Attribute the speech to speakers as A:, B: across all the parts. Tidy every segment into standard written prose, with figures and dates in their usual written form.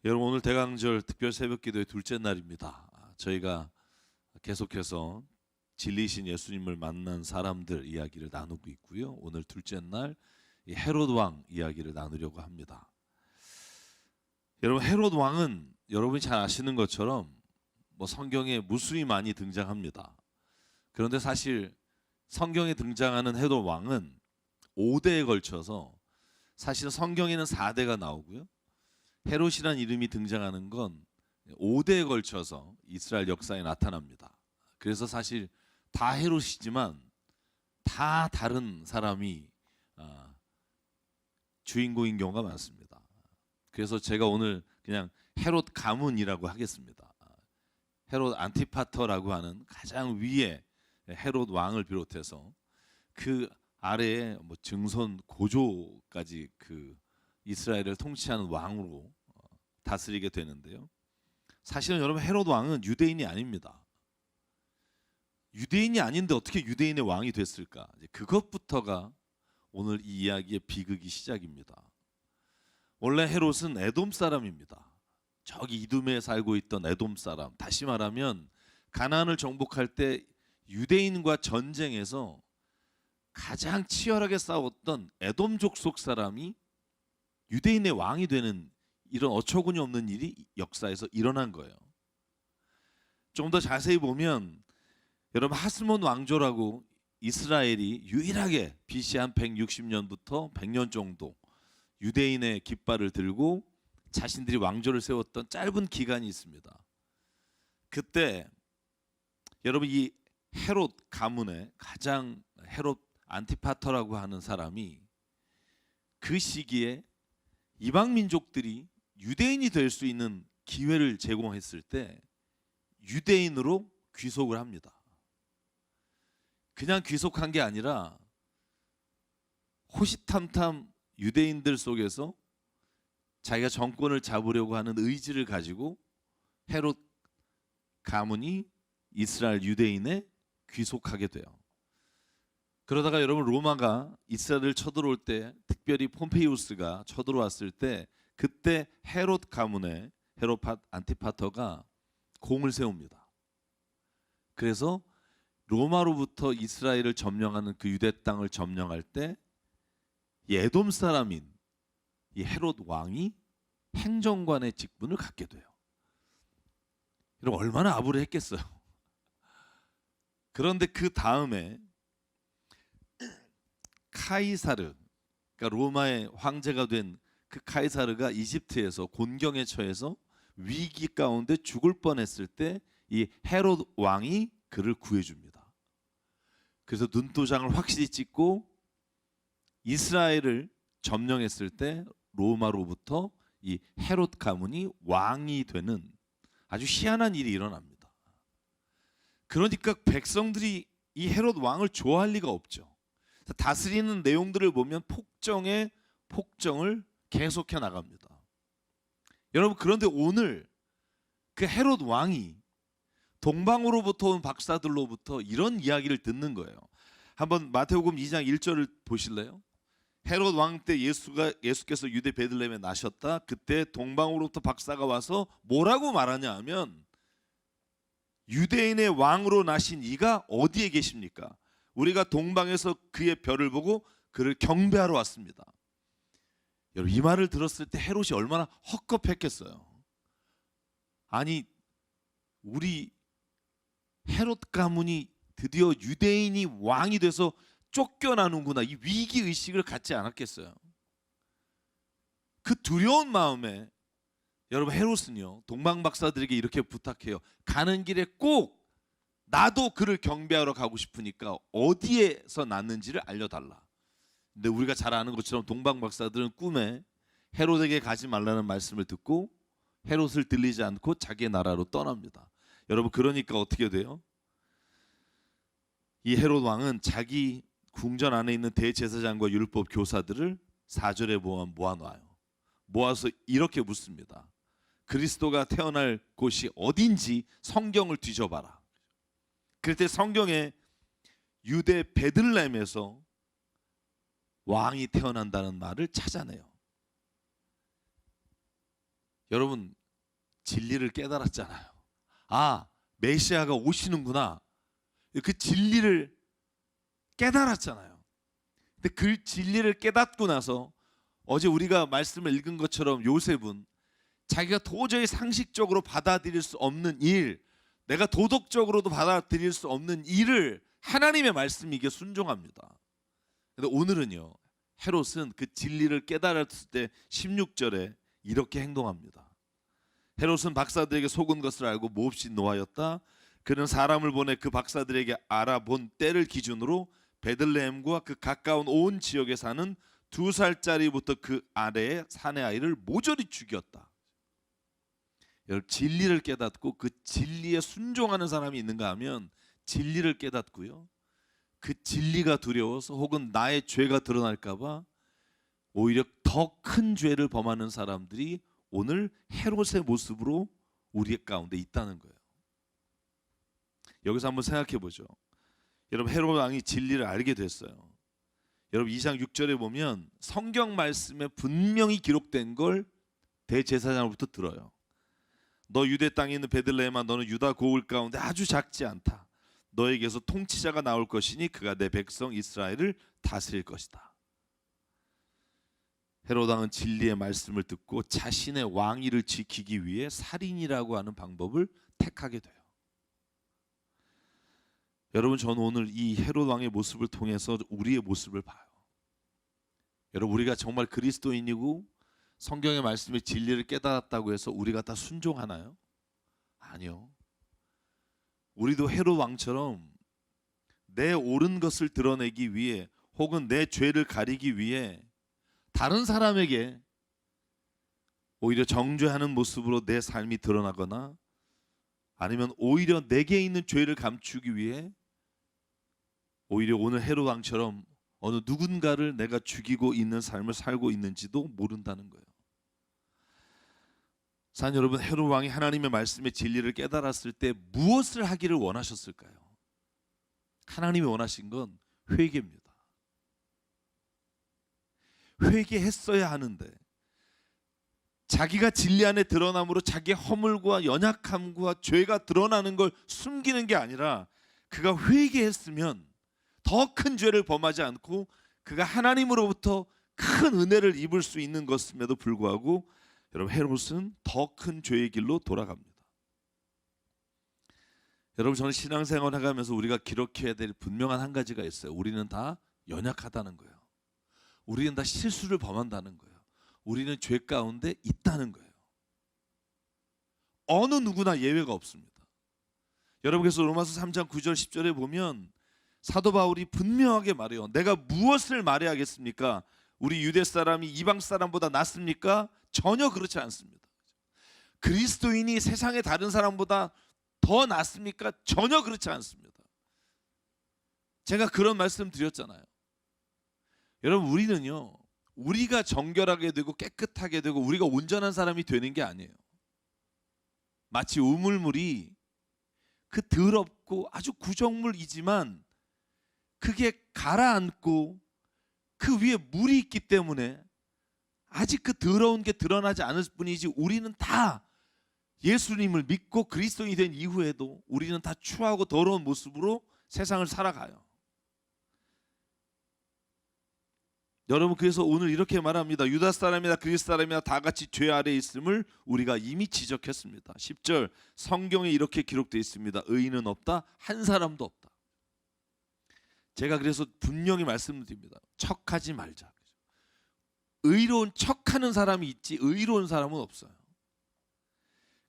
A: 여러분, 오늘 대강절 특별 새벽기도의 둘째 날입니다. 저희가 계속해서 진리이신 예수님을 만난 사람들 이야기를 나누고 있고요. 오늘 둘째 날 헤롯 왕 이야기를 나누려고 합니다. 여러분, 헤롯 왕은 여러분이 잘 아시는 것처럼 성경에 무수히 많이 등장합니다. 그런데 사실 성경에 등장하는 헤롯 왕은 5대에 걸쳐서, 사실은 성경에는 4대가 나오고요. 헤롯이라는 이름이 등장하는 건 5대에 걸쳐서 이스라엘 역사에 나타납니다. 그래서 사실 다 헤롯이지만 다 다른 사람이 주인공인 경우가 많습니다. 그래서 제가 오늘 그냥 헤롯 가문이라고 하겠습니다. 헤롯 안티파터라고 하는 가장 위에 헤롯 왕을 비롯해서 그 아래에 증손 고조까지 그 이스라엘을 통치하는 왕으로 다스리게 되는데요. 사실은 여러분, 헤롯 왕은 유대인이 아닙니다. 유대인이 아닌데 어떻게 유대인의 왕이 됐을까? 그것부터가 오늘 이 이야기의 비극이 시작입니다. 원래 헤롯은 에돔 사람입니다. 저기 이두메에 살고 있던 에돔 사람, 다시 말하면 가나안을 정복할 때 유대인과 전쟁에서 가장 치열하게 싸웠던 에돔 족속 사람이 유대인의 왕이 되는 이런 어처구니 없는 일이 역사에서 일어난 거예요. 좀 더 자세히 보면 여러분, 하스몬 왕조라고 이스라엘이 유일하게 BC 한 160년부터 100년 정도 유대인의 깃발을 들고 자신들이 왕조를 세웠던 짧은 기간이 있습니다. 그때 여러분, 이 헤롯 가문의 가장 헤롯 안티파터라고 하는 사람이 그 시기에 이방 민족들이 유대인이 될 수 있는 기회를 제공했을 때 유대인으로 귀속을 합니다. 그냥 귀속한 게 아니라 호시탐탐 유대인들 속에서 자기가 정권을 잡으려고 하는 의지를 가지고 헤롯 가문이 이스라엘 유대인에 귀속하게 돼요. 그러다가 여러분, 로마가 이스라엘을 쳐들어올 때, 특별히 폼페이우스가 쳐들어왔을 때, 그때 헤롯 가문의 헤롯 안티파터가 공을 세웁니다. 그래서 로마로부터 이스라엘을 점령하는 그 유대 땅을 점령할 때 이 에돔 사람인 이 헤롯 왕이 행정관의 직분을 갖게 돼요. 여러분, 얼마나 아부르했겠어요. 그런데 그 다음에 카이사르, 그러니까 로마의 황제가 된 그 카이사르가 이집트에서 곤경에 처해서 위기 가운데 죽을 뻔했을 때 이 헤롯 왕이 그를 구해줍니다. 그래서 눈도장을 확실히 찍고 이스라엘을 점령했을 때 로마로부터 이 헤롯 가문이 왕이 되는 아주 희한한 일이 일어납니다. 그러니까 백성들이 이 헤롯 왕을 좋아할 리가 없죠. 다스리는 내용들을 보면 폭정에 폭정을 계속해 나갑니다. 여러분, 그런데 오늘 그 헤롯 왕이 동방으로부터 온 박사들로부터 이런 이야기를 듣는 거예요. 한번 마태복음 2장 1절을 보실래요? 헤롯 왕 때 예수께서 유대 베들레헴에 나셨다. 그때 동방으로부터 박사가 와서 뭐라고 말하냐 하면, 유대인의 왕으로 나신 이가 어디에 계십니까? 우리가 동방에서 그의 별을 보고 그를 경배하러 왔습니다. 여러분, 이 말을 들었을 때 헤롯이 얼마나 헛겁했겠어요. 아니, 우리 헤롯 가문이 드디어 유대인이 왕이 돼서 쫓겨나는구나, 이 위기 의식을 갖지 않았겠어요. 그 두려운 마음에 여러분, 헤롯은요 동방 박사들에게 이렇게 부탁해요. 가는 길에 꼭 나도 그를 경배하러 가고 싶으니까 어디에서 났는지를 알려달라. 근데 우리가 잘 아는 것처럼 동방 박사들은 꿈에 헤롯에게 가지 말라는 말씀을 듣고 헤롯을 들리지 않고 자기의 나라로 떠납니다. 여러분, 그러니까 어떻게 돼요? 이 헤롯 왕은 자기 궁전 안에 있는 대제사장과 율법 교사들을 4절에 모아놔요. 모아서 이렇게 묻습니다. 그리스도가 태어날 곳이 어딘지 성경을 뒤져봐라. 그럴 때 성경에 유대 베들레헴에서 왕이 태어난다는 말을 찾아내요. 여러분 진리를 깨달았잖아요. 아, 메시아가 오시는구나. 그 진리를 깨달았잖아요. 근데 그 진리를 깨닫고 나서 어제 우리가 말씀을 읽은 것처럼 요셉은 자기가 도저히 상식적으로 받아들일 수 없는 일, 내가 도덕적으로도 받아들일 수 없는 일을 하나님의 말씀이기에 순종합니다. 근데 오늘은요, 헤롯은 그 진리를 깨달았을 때 16절에 이렇게 행동합니다. 헤롯은 박사들에게 속은 것을 알고 몹시 노하였다. 그는 사람을 보내 그 박사들에게 알아본 때를 기준으로 베들레헴과 그 가까운 온 지역에 사는 2살짜리부터 그 아래의 사내 아이를 모조리 죽였다. 여러분, 진리를 깨닫고 그 진리에 순종하는 사람이 있는가 하면 진리를 깨닫고요, 그 진리가 두려워서 혹은 나의 죄가 드러날까 봐 오히려 더 큰 죄를 범하는 사람들이 오늘 헤롯의 모습으로 우리 가운데 있다는 거예요. 여기서 한번 생각해 보죠. 여러분, 헤롯 왕이 진리를 알게 됐어요. 여러분, 2장 6절에 보면 성경 말씀에 분명히 기록된 걸 대제사장으로부터 들어요. 너 유대 땅에 있는 베들레헴아, 너는 유다 고을 가운데 아주 작지 않다. 너에게서 통치자가 나올 것이니 그가 내 백성 이스라엘을 다스릴 것이다. 헤롯 왕은 진리의 말씀을 듣고 자신의 왕위를 지키기 위해 살인이라고 하는 방법을 택하게 돼요. 여러분, 저는 오늘 이 헤롯 왕의 모습을 통해서 우리의 모습을 봐요. 여러분, 우리가 정말 그리스도인이고 성경의 말씀의 진리를 깨달았다고 해서 우리가 다 순종하나요? 아니요. 우리도 헤롯 왕처럼 내 옳은 것을 드러내기 위해 혹은 내 죄를 가리기 위해 다른 사람에게 오히려 정죄하는 모습으로 내 삶이 드러나거나 아니면 오히려 내게 있는 죄를 감추기 위해 오히려 오늘 헤롯 왕처럼 어느 누군가를 내가 죽이고 있는 삶을 살고 있는지도 모른다는 거예요. 사랑 여러분, 헤롯 왕이 하나님의 말씀의 진리를 깨달았을 때 무엇을 하기를 원하셨을까요? 하나님이 원하신 건 회개입니다. 회개했어야 하는데 자기가 진리 안에 드러남으로 자기의 허물과 연약함과 죄가 드러나는 걸 숨기는 게 아니라 그가 회개했으면 더 큰 죄를 범하지 않고 그가 하나님으로부터 큰 은혜를 입을 수 있는 것임에도 불구하고 여러분, 헤롯은 더 큰 죄의 길로 돌아갑니다. 여러분, 저는 신앙생활 해가면서 우리가 기록해야 될 분명한 한 가지가 있어요. 우리는 다 연약하다는 거예요. 우리는 다 실수를 범한다는 거예요. 우리는 죄 가운데 있다는 거예요. 어느 누구나 예외가 없습니다. 여러분, 그래서 로마서 3장 9절 10절에 보면 사도 바울이 분명하게 말해요. 내가 무엇을 말해야겠습니까? 우리 유대 사람이 이방 사람보다 낫습니까? 전혀 그렇지 않습니다. 그리스도인이 세상의 다른 사람보다 더 낫습니까? 전혀 그렇지 않습니다. 제가 그런 말씀 드렸잖아요. 여러분, 우리는요, 우리가 정결하게 되고 깨끗하게 되고 우리가 온전한 사람이 되는 게 아니에요. 마치 우물물이 그 더럽고 아주 구정물이지만 그게 가라앉고 그 위에 물이 있기 때문에 아직 그 더러운 게 드러나지 않을 뿐이지, 우리는 다 예수님을 믿고 그리스도인이 된 이후에도 우리는 다 추하고 더러운 모습으로 세상을 살아가요. 여러분, 그래서 오늘 이렇게 말합니다. 유다 사람이나 그리스 사람이나 다 같이 죄 아래에 있음을 우리가 이미 지적했습니다. 10절 성경에 이렇게 기록되어 있습니다. 의인은 없다, 한 사람도 없다. 제가 그래서 분명히 말씀드립니다. 척하지 말자. 의로운 척하는 사람이 있지 의로운 사람은 없어요.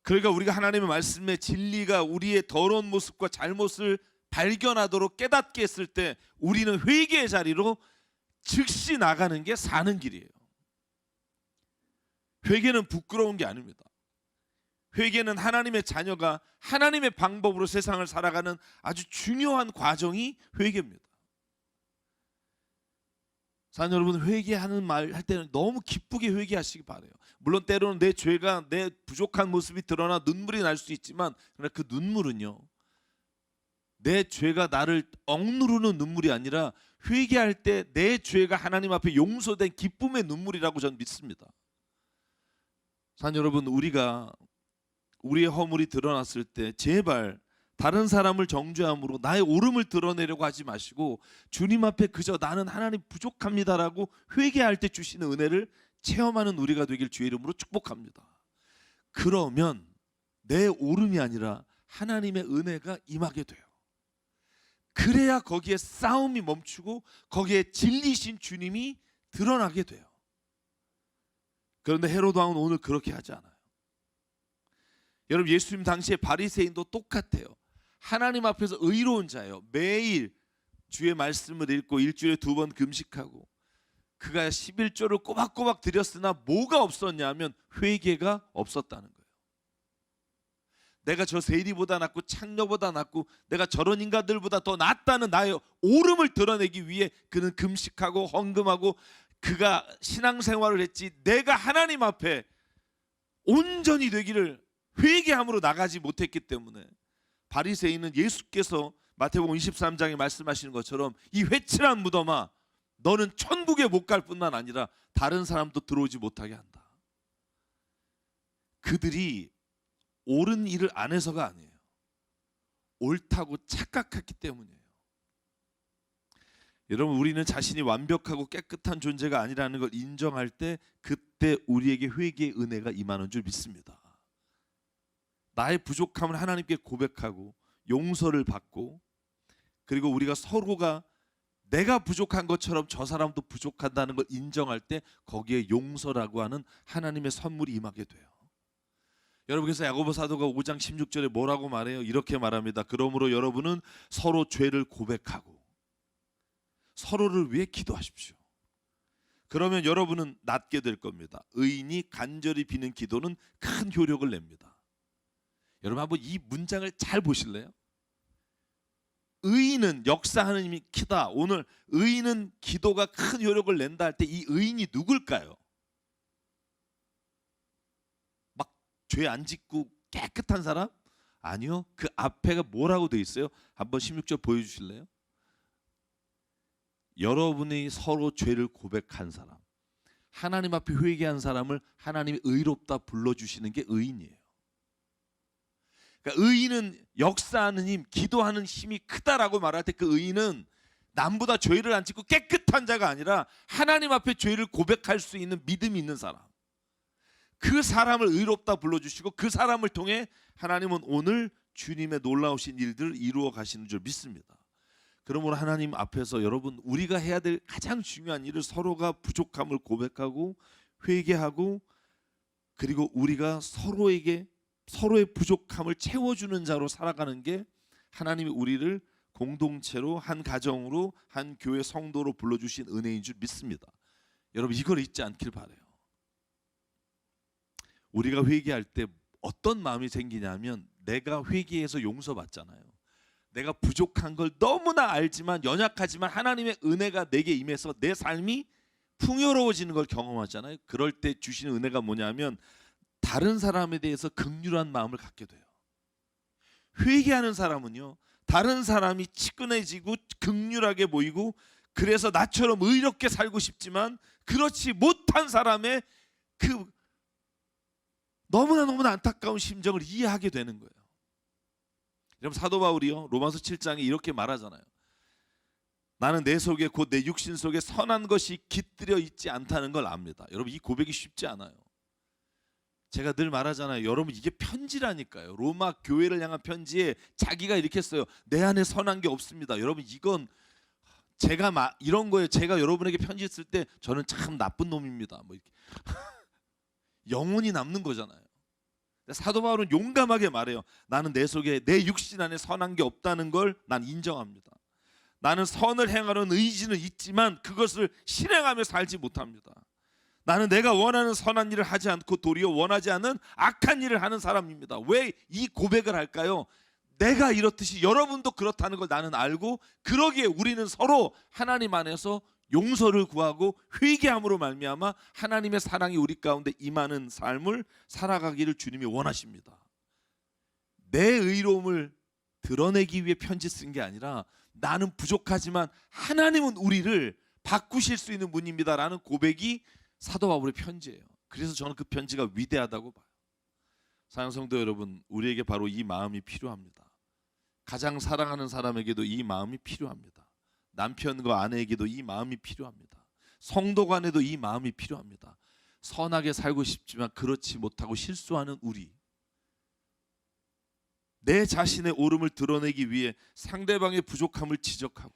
A: 그러니까 우리가 하나님의 말씀의 진리가 우리의 더러운 모습과 잘못을 발견하도록 깨닫게 했을 때 우리는 회개의 자리로 즉시 나가는 게 사는 길이에요. 회개는 부끄러운 게 아닙니다. 회개는 하나님의 자녀가 하나님의 방법으로 세상을 살아가는 아주 중요한 과정이 회개입니다. 사랑 여러분, 회개하는 말 할 때는 너무 기쁘게 회개하시기 바라요. 물론 때로는 내 죄가, 내 부족한 모습이 드러나 눈물이 날 수 있지만, 그러나 그 눈물은요, 내 죄가 나를 억누르는 눈물이 아니라 회개할 때 내 죄가 하나님 앞에 용서된 기쁨의 눈물이라고 저는 믿습니다. 산 여러분, 우리가 우리의 허물이 드러났을 때 제발 다른 사람을 정죄함으로 나의 오름을 드러내려고 하지 마시고 주님 앞에 그저 나는 하나님 부족합니다라고 회개할 때 주시는 은혜를 체험하는 우리가 되길 주의 이름으로 축복합니다. 그러면 내 오름이 아니라 하나님의 은혜가 임하게 돼요. 그래야 거기에 싸움이 멈추고 거기에 진리신 주님이 드러나게 돼요. 그런데 헤로드 왕은 오늘 그렇게 하지 않아요. 여러분, 예수님 당시에 바리새인도 똑같아요. 하나님 앞에서 의로운 자예요. 매일 주의 말씀을 읽고 일주일에 2번 금식하고 그가 11조를 꼬박꼬박 드렸으나 뭐가 없었냐면 회개가 없었다는 거예요. 내가 저 세리보다 낫고 창녀보다 낫고 내가 저런 인간들보다 더 낫다는 나의 오름을 드러내기 위해 그는 금식하고 헌금하고 그가 신앙생활을 했지, 내가 하나님 앞에 온전히 되기를 회개함으로 나가지 못했기 때문에 바리새인은 예수께서 마태복음 23장에 말씀하시는 것처럼 이 회칠한 무덤아, 너는 천국에 못 갈 뿐만 아니라 다른 사람도 들어오지 못하게 한다. 그들이 옳은 일을 안 해서가 아니에요. 옳다고 착각했기 때문이에요. 여러분, 우리는 자신이 완벽하고 깨끗한 존재가 아니라는 걸 인정할 때 그때 우리에게 회개의 은혜가 임하는 줄 믿습니다. 나의 부족함을 하나님께 고백하고 용서를 받고, 그리고 우리가 서로가 내가 부족한 것처럼 저 사람도 부족하다는 걸 인정할 때 거기에 용서라고 하는 하나님의 선물이 임하게 돼요. 여러분, 그래서 야고보 사도가 5장 16절에 뭐라고 말해요? 이렇게 말합니다. 그러므로 여러분은 서로 죄를 고백하고 서로를 위해 기도하십시오. 그러면 여러분은 낫게 될 겁니다. 의인이 간절히 비는 기도는 큰 효력을 냅니다. 여러분, 한번 이 문장을 잘 보실래요? 의인은 역사하는 힘이 크다. 오늘 의인은 기도가 큰 효력을 낸다 할 때 이 의인이 누굴까요? 막 죄 안 짓고 깨끗한 사람? 아니요. 그 앞에가 뭐라고 돼 있어요? 한번 16절 보여주실래요? 여러분이 서로 죄를 고백한 사람, 하나님 앞에 회개한 사람을 하나님이 의롭다 불러주시는 게 의인이에요. 그러니까 의인은 역사하는 힘, 기도하는 힘이 크다라고 말할 때 그 의인은 남보다 죄를 안 짓고 깨끗한 자가 아니라 하나님 앞에 죄를 고백할 수 있는 믿음이 있는 사람, 그 사람을 의롭다 불러주시고 그 사람을 통해 하나님은 오늘 주님의 놀라우신 일들을 이루어 가시는 줄 믿습니다. 그러므로 하나님 앞에서 여러분, 우리가 해야 될 가장 중요한 일을 서로가 부족함을 고백하고 회개하고, 그리고 우리가 서로에게 서로의 부족함을 채워주는 자로 살아가는 게 하나님이 우리를 공동체로, 한 가정으로, 한 교회 성도로 불러주신 은혜인 줄 믿습니다. 여러분, 이걸 잊지 않길 바라요. 우리가 회개할 때 어떤 마음이 생기냐면, 내가 회개해서 용서받잖아요. 내가 부족한 걸 너무나 알지만, 연약하지만 하나님의 은혜가 내게 임해서 내 삶이 풍요로워지는 걸 경험하잖아요. 그럴 때 주시는 은혜가 뭐냐면 다른 사람에 대해서 긍휼한 마음을 갖게 돼요. 회개하는 사람은요, 다른 사람이 치근해지고 긍휼하게 보이고 그래서 나처럼 의롭게 살고 싶지만 그렇지 못한 사람의 그 너무나 안타까운 심정을 이해하게 되는 거예요. 여러분, 사도 바울이요, 로마서 7장에 이렇게 말하잖아요. 나는 내 속에 곧 내 육신 속에 선한 것이 깃들여 있지 않다는 걸 압니다. 여러분, 이 고백이 쉽지 않아요. 제가 늘 말하잖아요. 여러분, 이게 편지라니까요. 로마 교회를 향한 편지에 자기가 이렇게 써요. 내 안에 선한 게 없습니다. 여러분, 이건 제가 이런 거예요. 제가 여러분에게 편지 쓸 때 저는 참 나쁜 놈입니다. 뭐 이렇게 영혼이 남는 거잖아요. 사도 바울은 용감하게 말해요. 나는 내 속에 내 육신 안에 선한 게 없다는 걸 난 인정합니다. 나는 선을 행하려는 의지는 있지만 그것을 실행하며 살지 못합니다. 나는 내가 원하는 선한 일을 하지 않고 도리어 원하지 않는 악한 일을 하는 사람입니다. 왜 이 고백을 할까요? 내가 이렇듯이 여러분도 그렇다는 걸 나는 알고, 그러기에 우리는 서로 하나님 안에서 용서를 구하고 회개함으로 말미암아 하나님의 사랑이 우리 가운데 임하는 삶을 살아가기를 주님이 원하십니다. 내 의로움을 드러내기 위해 편지 쓴 게 아니라 나는 부족하지만 하나님은 우리를 바꾸실 수 있는 분입니다라는 고백이 사도 바울의 편지예요. 그래서 저는 그 편지가 위대하다고 봐요. 사랑하는 성도 여러분, 우리에게 바로 이 마음이 필요합니다. 가장 사랑하는 사람에게도 이 마음이 필요합니다. 남편과 아내에게도 이 마음이 필요합니다. 성도 간에도 이 마음이 필요합니다. 선하게 살고 싶지만 그렇지 못하고 실수하는 우리, 내 자신의 옳음을 드러내기 위해 상대방의 부족함을 지적하고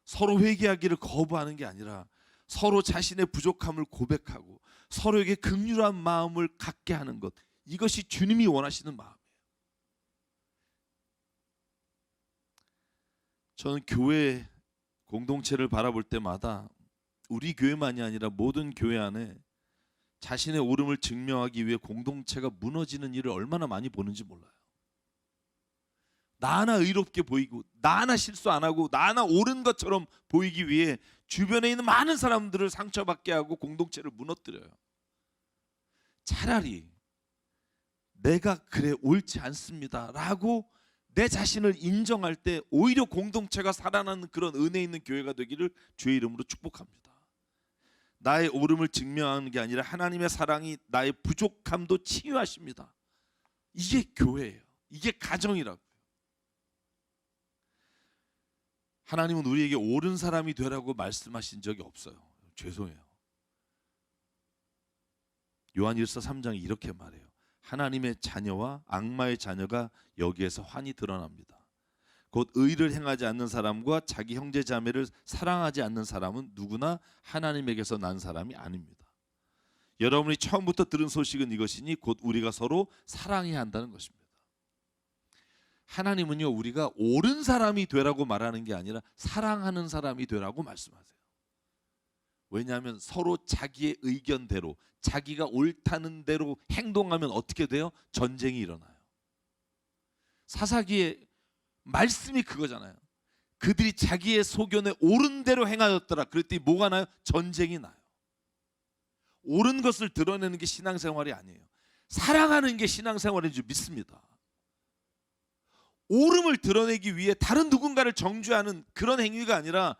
A: 서로 회개하기를 거부하는 게 아니라 서로 자신의 부족함을 고백하고 서로에게 긍휼한 마음을 갖게 하는 것, 이것이 주님이 원하시는 마음이에요. 저는 교회 공동체를 바라볼 때마다 우리 교회만이 아니라 모든 교회 안에 자신의 옳음을 증명하기 위해 공동체가 무너지는 일을 얼마나 많이 보는지 몰라요. 나 하나 의롭게 보이고 나 하나 실수 안 하고 나 하나 옳은 것처럼 보이기 위해 주변에 있는 많은 사람들을 상처받게 하고 공동체를 무너뜨려요. 차라리 내가 그래 옳지 않습니다 라고 내 자신을 인정할 때 오히려 공동체가 살아나는 그런 은혜 있는 교회가 되기를 주의 이름으로 축복합니다. 나의 옳음을 증명하는 게 아니라 하나님의 사랑이 나의 부족함도 치유하십니다. 이게 교회예요. 이게 가정이라고. 하나님은 우리에게 옳은 사람이 되라고 말씀하신 적이 없어요. 죄송해요. 요한일서 3장이 이렇게 말해요. 하나님의 자녀와 악마의 자녀가 여기에서 환히 드러납니다. 곧 의를 행하지 않는 사람과 자기 형제 자매를 사랑하지 않는 사람은 누구나 하나님에게서 난 사람이 아닙니다. 여러분이 처음부터 들은 소식은 이것이니 곧 우리가 서로 사랑해야 한다는 것입니다. 하나님은요, 우리가 옳은 사람이 되라고 말하는 게 아니라 사랑하는 사람이 되라고 말씀하세요. 왜냐하면 서로 자기의 의견대로 자기가 옳다는 대로 행동하면 어떻게 돼요? 전쟁이 일어나요. 사사기의 말씀이 그거잖아요. 그들이 자기의 소견에 옳은 대로 행하였더라. 그랬더니 뭐가 나요? 전쟁이 나요. 옳은 것을 드러내는 게 신앙생활이 아니에요. 사랑하는 게 신앙생활인 줄 믿습니다. 옳음을 드러내기 위해 다른 누군가를 정죄하는 그런 행위가 아니라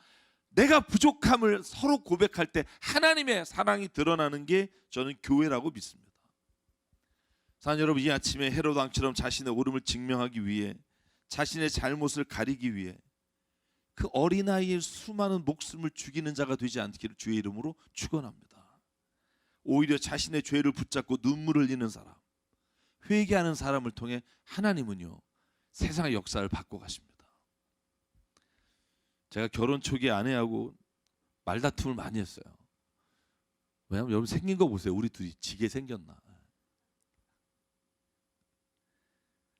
A: 내가 부족함을 서로 고백할 때 하나님의 사랑이 드러나는 게 저는 교회라고 믿습니다. 사랑하는 여러분, 이 아침에 헤롯 왕처럼 자신의 옳음을 증명하기 위해 자신의 잘못을 가리기 위해 그 어린아이의 수많은 목숨을 죽이는 자가 되지 않기를 주의 이름으로 축원합니다. 오히려 자신의 죄를 붙잡고 눈물을 흘리는 사람, 회개하는 사람을 통해 하나님은요 세상의 역사를 바꿔 가십니다. 제가 결혼 초기에 아내하고 말다툼을 많이 했어요. 왜냐하면 여러분 생긴 거 보세요. 우리 둘이 지게 생겼나.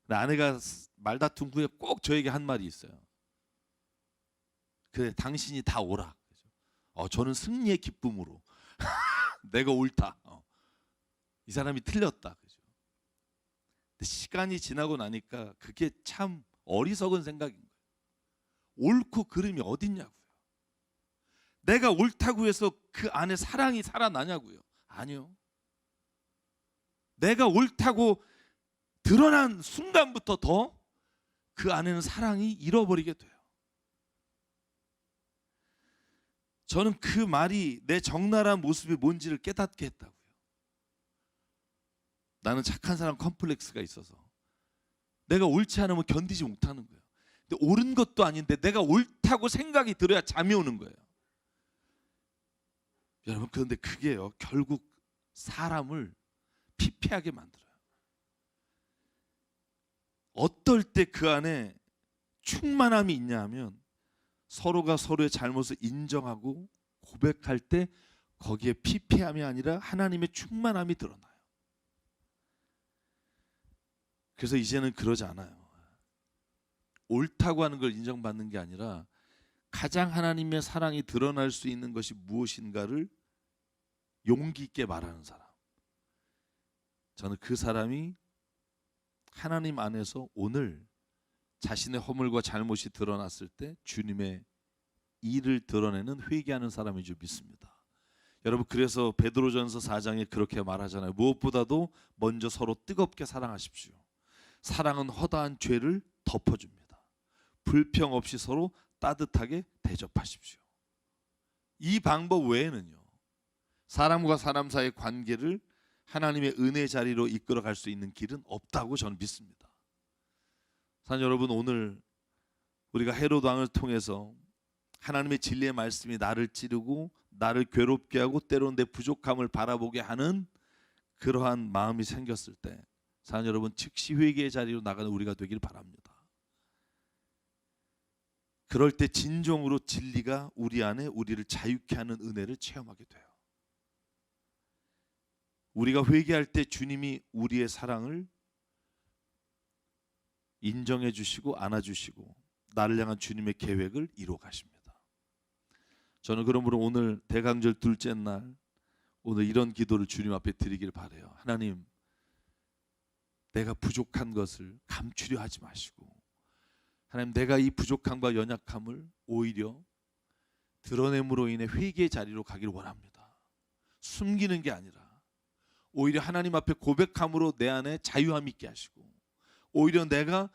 A: 근데 아내가 말다툼 후에 꼭 저에게 한 말이 있어요. 그래, 당신이 다 오라. 저는 승리의 기쁨으로 내가 옳다. 이 사람이 틀렸다. 근데 시간이 지나고 나니까 그게 참 어리석은 생각인 거예요. 옳고 그름이 어딨냐고요. 내가 옳다고 해서 그 안에 사랑이 살아나냐고요. 아니요. 내가 옳다고 드러난 순간부터 더 그 안에는 사랑이 잃어버리게 돼요. 저는 그 말이 내 적나라한 모습이 뭔지를 깨닫게 했다고요. 나는 착한 사람 컴플렉스가 있어서 내가 옳지 않으면 견디지 못하는 거예요. 근데 옳은 것도 아닌데 내가 옳다고 생각이 들어야 잠이 오는 거예요. 여러분, 그런데 그게요 결국 사람을 피폐하게 만들어요. 어떨 때 그 안에 충만함이 있냐 하면 서로가 서로의 잘못을 인정하고 고백할 때 거기에 피폐함이 아니라 하나님의 충만함이 드러나요. 그래서 이제는 그러지 않아요. 옳다고 하는 걸 인정받는 게 아니라 가장 하나님의 사랑이 드러날 수 있는 것이 무엇인가를 용기 있게 말하는 사람. 저는 그 사람이 하나님 안에서 오늘 자신의 허물과 잘못이 드러났을 때 주님의 일을 드러내는 회개하는 사람인 줄 믿습니다. 여러분, 그래서 베드로전서 4장에 그렇게 말하잖아요. 무엇보다도 먼저 서로 뜨겁게 사랑하십시오. 사랑은 허다한 죄를 덮어줍니다. 불평 없이 서로 따뜻하게 대접하십시오. 이 방법 외에는요 사람과 사람 사이의 관계를 하나님의 은혜 자리로 이끌어갈 수 있는 길은 없다고 저는 믿습니다. 사랑하는 여러분, 오늘 우리가 헤롯 왕을 통해서 하나님의 진리의 말씀이 나를 찌르고 나를 괴롭게 하고 때로는 내 부족함을 바라보게 하는 그러한 마음이 생겼을 때, 사랑하는 여러분, 즉시 회개의 자리로 나가는 우리가 되길 바랍니다. 그럴 때 진정으로 진리가 우리 안에 우리를 자유케 하는 은혜를 체험하게 돼요. 우리가 회개할 때 주님이 우리의 사랑을 인정해 주시고 안아주시고 나를 향한 주님의 계획을 이루어 가십니다. 저는 그러므로 오늘 대강절 둘째 날, 오늘 이런 기도를 주님 앞에 드리길 바라요. 하나님, 내가 부족한 것을 감추려 하지 마시고, 하나님, 내가 이 부족함과 연약함을 오히려 드러냄으로 인해 회개의 자리로 가길 원합니다. 숨기는 게 아니라 오히려 하나님 앞에 고백함으로 내 안에 자유함 있게 하시고, 오히려 내가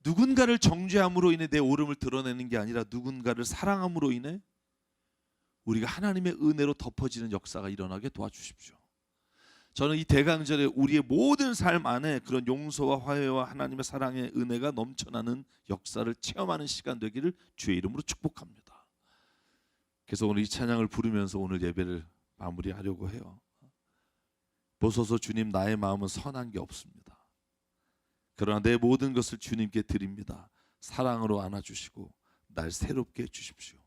A: 누군가를 정죄함으로 인해 내 오름을 드러내는 게 아니라 누군가를 사랑함으로 인해 우리가 하나님의 은혜로 덮어지는 역사가 일어나게 도와주십시오. 저는 이 대강절에 우리의 모든 삶 안에 그런 용서와 화해와 하나님의 사랑의 은혜가 넘쳐나는 역사를 체험하는 시간 되기를 주의 이름으로 축복합니다. 그래서 오늘 이 찬양을 부르면서 오늘 예배를 마무리하려고 해요. 보소서 주님, 나의 마음은 선한 게 없습니다. 그러나 내 모든 것을 주님께 드립니다. 사랑으로 안아주시고 날 새롭게 해주십시오.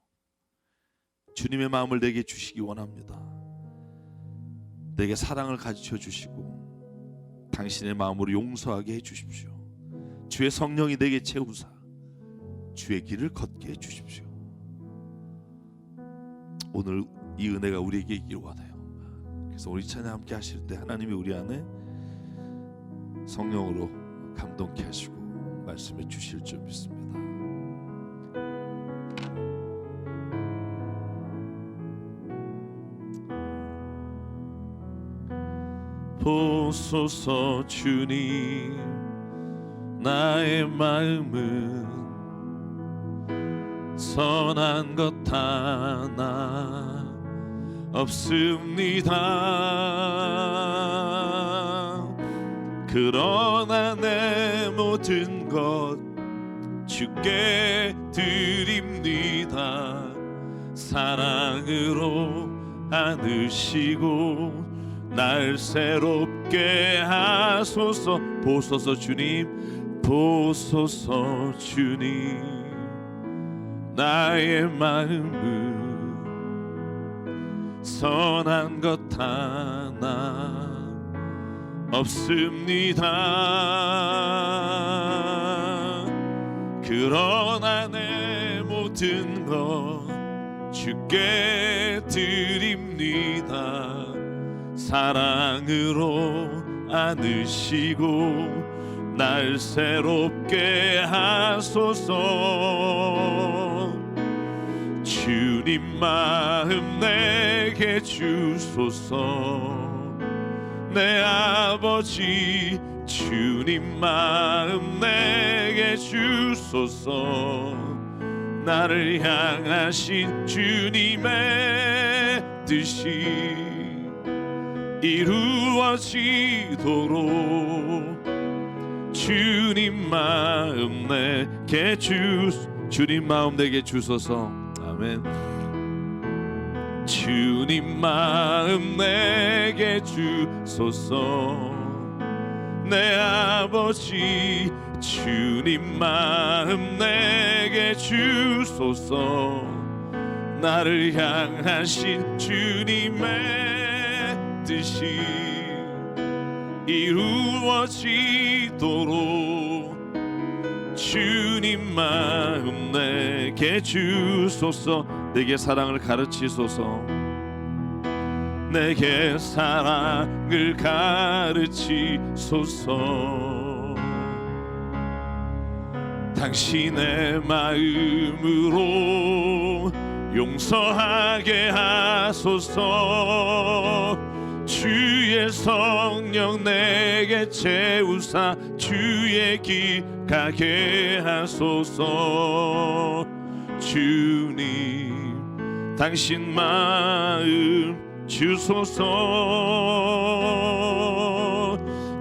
A: 주님의 마음을 내게 주시기 원합니다. 내게 사랑을 가르쳐 주시고 당신의 마음으로 용서하게 해주십시오. 주의 성령이 내게 채우사 주의 길을 걷게 해주십시오. 오늘 이 은혜가 우리에게 있기를 원해요. 그래서 우리 찬양 함께 하실 때 하나님이 우리 안에 성령으로 감동케 하시고 말씀해 주실 줄 믿습니다. 보소서 주님, 나의 마음은 선한 것 하나 없습니다. 그러나 내 모든 것 주께 드립니다. 사랑으로 안으시고 날 새롭게 하소서. 보소서 주님, 보소서 주님, 나의 마음은 선한 것 하나 없습니다. 그러나 내 모든 것 주께 드립니다. 사랑으로 안으시고 날 새롭게 하소서. 주님 마음 내게 주소서. 내 아버지 주님 마음 내게 주소서. 나를 향하신 주님의 뜻이 이루어지도록 주님 마음 내게 주님 마음 내게 주소서. 아멘. 주님 마음 내게 주소서. 내 아버지 주님 마음 내게 주소서. 나를 향하신 주님의 뜻이 이루어지도록 주님 마음 내게 주소서. 내게 사랑을 가르치소서. 내게 사랑을 가르치소서. 당신의 마음으로 용서하게 하소서. 주의 성령 내게 채우사 주의 길 가게 하소서. 주님 당신 마음 주소서.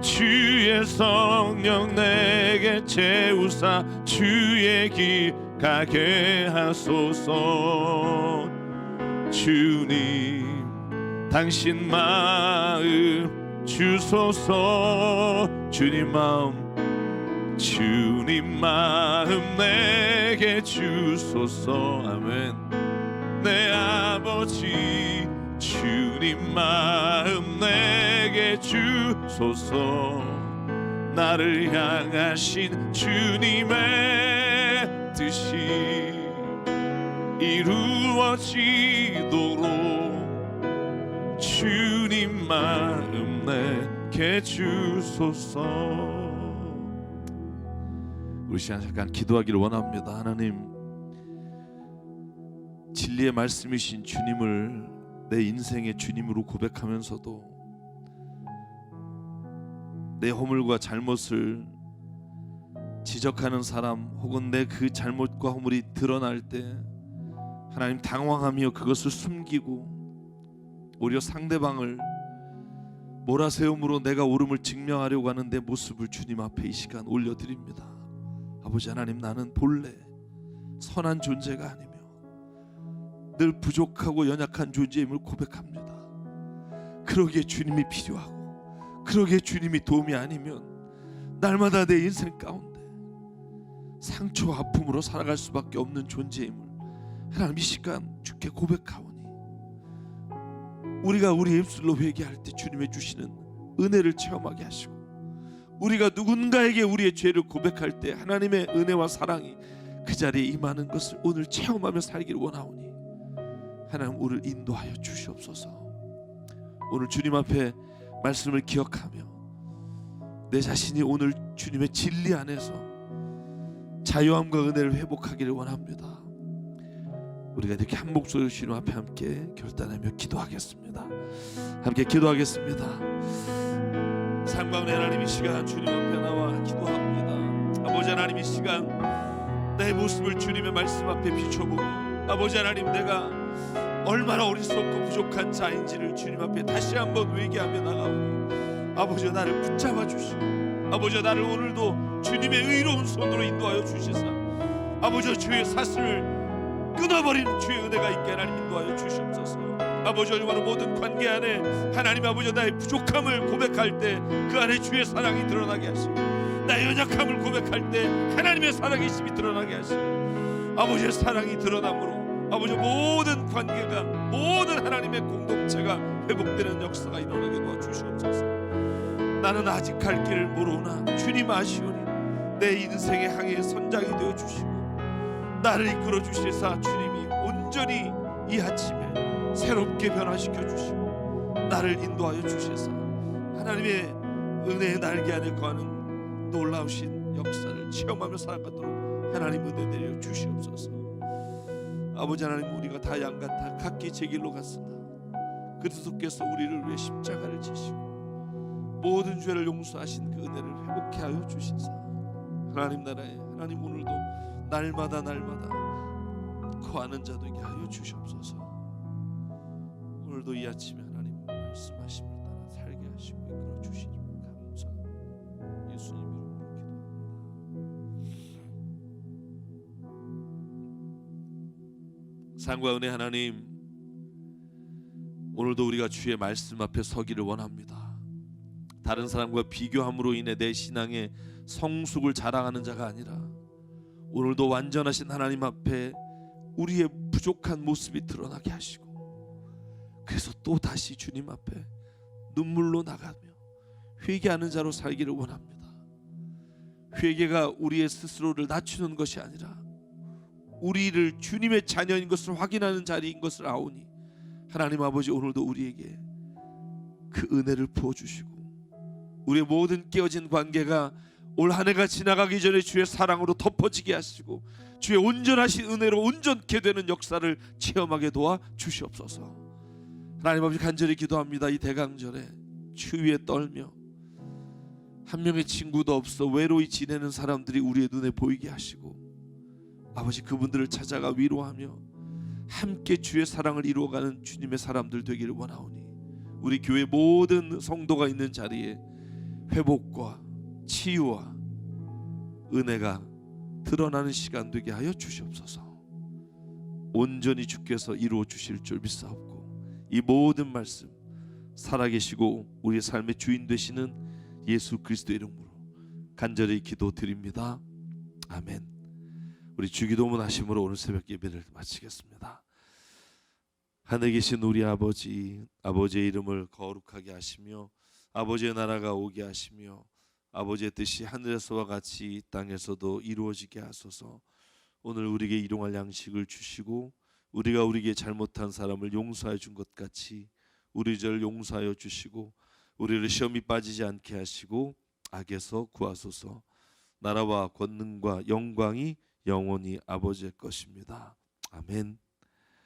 A: 주의 성령 내게 채우사 주의 길 가게 하소서. 주님 당신 마음 주소서. 주님 마음 내게 주소서. 아멘. 내 아버지 주님 마음 내게 주소서. 나를 향하신 주님의 뜻이 이루어지도록 주님 마음 내게 주소서. 우리 시간 잠깐 기도하기를 원합니다. 하나님, 진리의 말씀이신 주님을 내 인생의 주님으로 고백하면서도 내 허물과 잘못을 지적하는 사람 혹은 내 그 잘못과 허물이 드러날 때 하나님 당황하며 그것을 숨기고 오히려 상대방을 몰아세움으로 내가 옳음을 증명하려고 하는 내 모습을 주님 앞에 이 시간 올려드립니다. 아버지 하나님, 나는 본래 선한 존재가 아니며 늘 부족하고 연약한 존재임을 고백합니다. 그러기에 주님이 필요하고 그러기에 주님이 도움이 아니면 날마다 내 인생 가운데 상처와 아픔으로 살아갈 수밖에 없는 존재임을 하나님 이 시간 주께 고백하오니 우리가 우리의 입술로 회개할 때 주님의 주시는 은혜를 체험하게 하시고 우리가 누군가에게 우리의 죄를 고백할 때 하나님의 은혜와 사랑이 그 자리에 임하는 것을 오늘 체험하며 살기를 원하오니 하나님 우리를 인도하여 주시옵소서. 오늘 주님 앞에 말씀을 기억하며 내 자신이 오늘 주님의 진리 안에서 자유함과 은혜를 회복하기를 원합니다. 우리가 이렇게 한 목소리로 주님 앞에 함께 결단하며 기도하겠습니다. 함께 기도하겠습니다. 상방의 하나님, 이 시간 주님 앞에 나와 기도합니다. 아버지 하나님, 이 시간 내 모습을 주님의 말씀 앞에 비춰보고 아버지 하나님, 내가 얼마나 어리석고 부족한 자인지를 주님 앞에 다시 한번 회개하며 나가오니 아버지 나를 붙잡아 주시고 아버지 나를 오늘도 주님의 의로운 손으로 인도하여 주시사 아버지 주의 사슬을 끊어버리는 주의 은혜가 있게 하나님 인도하여 주시옵소서. 아버지 바로 모든 관계 안에 하나님 아버지 나의 부족함을 고백할 때 그 안에 주의 사랑이 드러나게 하시고 나의 연약함을 고백할 때 하나님의 살아계심이 드러나게 하시고 아버지의 사랑이 드러남으로 아버지 모든 관계가 모든 하나님의 공동체가 회복되는 역사가 일어나게 도와주시옵소서. 나는 아직 갈 길을 모르나 주님 아시오니 내 인생의 항해의 선장이 되어주시고 나를 이끌어 주시사 주님이 온전히 이 아침에 새롭게 변화시켜 주시고 나를 인도하여 주시사 하나님의 은혜의 날개 안에 거하는 놀라우신 역사를 체험하며 살아가도록 하나님 은혜 내려 주시옵소서. 아버지 하나님, 우리가 다 양같아 각기 제 길로 갔으나 그리스도께서 우리를 위해 십자가를 지시고 모든 죄를 용서하신 그 은혜를 회복해 하여 주시사 하나님 나라에 하나님 오늘도 날마다 거하는 자 되게 하여 주시옵소서. 오늘도 이 아침에 하나님 말씀하심을 따라 살게 하시고 이끌어 주시니 감사 예수님 이름으로 기도합니다. 상과 은혜 하나님, 오늘도 우리가 주의 말씀 앞에 서기를 원합니다. 다른 사람과 비교함으로 인해 내 신앙의 성숙을 자랑하는 자가 아니라 오늘도 완전하신 하나님 앞에 우리의 부족한 모습이 드러나게 하시고 그래서 또 다시 주님 앞에 눈물로 나가며 회개하는 자로 살기를 원합니다. 회개가 우리의 스스로를 낮추는 것이 아니라 우리를 주님의 자녀인 것을 확인하는 자리인 것을 아오니 하나님 아버지 오늘도 우리에게 그 은혜를 부어주시고 우리의 모든 깨어진 관계가 올 한 해가 지나가기 전에 주의 사랑으로 덮어지게 하시고 주의 온전하신 은혜로 온전케 되는 역사를 체험하게 도와 주시옵소서. 하나님 아버지 간절히 기도합니다. 이 대강절에 추위에 떨며 한 명의 친구도 없어 외로이 지내는 사람들이 우리의 눈에 보이게 하시고 아버지 그분들을 찾아가 위로하며 함께 주의 사랑을 이루어가는 주님의 사람들 되기를 원하오니 우리 교회 모든 성도가 있는 자리에 회복과 치유와 은혜가 드러나는 시간 되게 하여 주시옵소서. 온전히 주께서 이루어 주실 줄 믿사옵고 이 모든 말씀 살아계시고 우리의 삶의 주인 되시는 예수 그리스도의 이름으로 간절히 기도드립니다. 아멘. 우리 주기도문 하심으로 오늘 새벽 예배를 마치겠습니다. 하늘에 계신 우리 아버지, 아버지의 이름을 거룩하게 하시며 아버지의 나라가 오게 하시며 아버지의 뜻이 하늘에서와 같이 이 땅에서도 이루어지게 하소서. 오늘 우리에게 일용할 양식을 주시고 우리가 우리에게 잘못한 사람을 용서해 준 것 같이 우리 죄를 용서하여 주시고 우리를 시험에 빠지지 않게 하시고 악에서 구하소서. 나라와 권능과 영광이 영원히 아버지의 것입니다. 아멘.